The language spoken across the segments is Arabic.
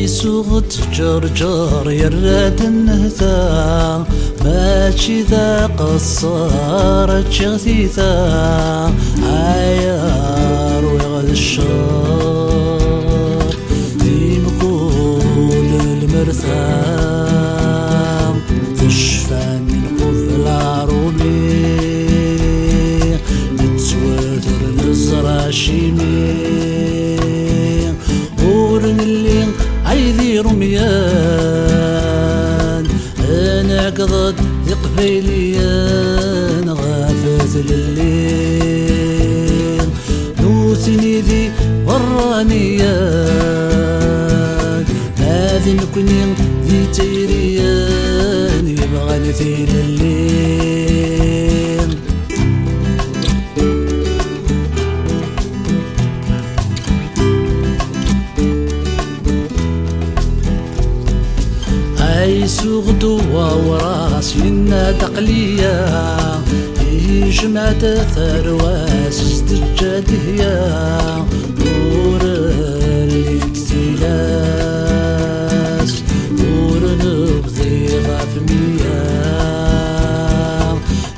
يسوغ تجرجر يراد النهتا ماشي ذا قصارة شغثيثا عيار ويغد الشار في مقول المرثام تشفى من قفل عرومي نتواتر نزرع شيمي ورن اللي عيذي رميان انا قضت قبيليان غافت الليل نوثني ذي ورانيان هذي مكنين ذي تيريان يبغى نثيل الليل يسوغ دوا وراس ينا تقليا جمعت ثرواس استجاد هيا نور الاتلاس نور نبضي غاف مياه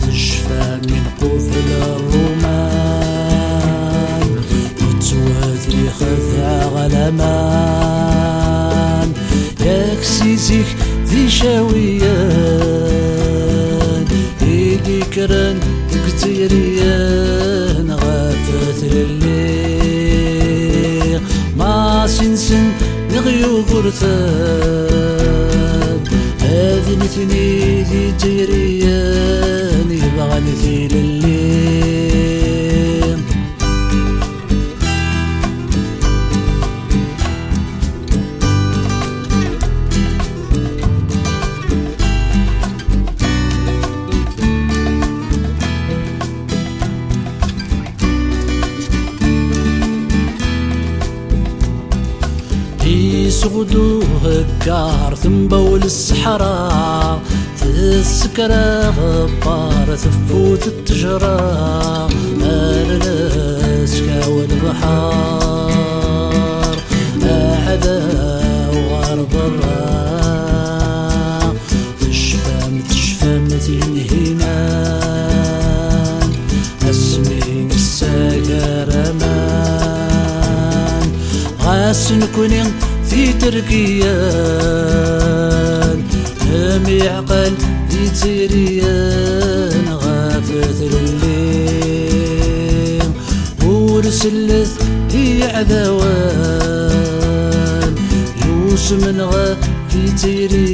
تشفى من قفل الرومان يتواتي خذع غلمان يكسيزيك ذي شاويان إيدي كران كتيريان غافت للي ما سنسن نغيو قرثان هذي نثني ذي تيريان يبغى نثيل الليل يسغدو هكار ثنبول الصحراء تسكر غبار ثفوت التجرى الناس والبحار أعدى وغرب الراء تشفى تنهينان اسمين الساقر امان غاس نكونين في تركيان هم يعقل في تيريان غافت الليل ورسلت في عذوان يوسف من غا في تيريان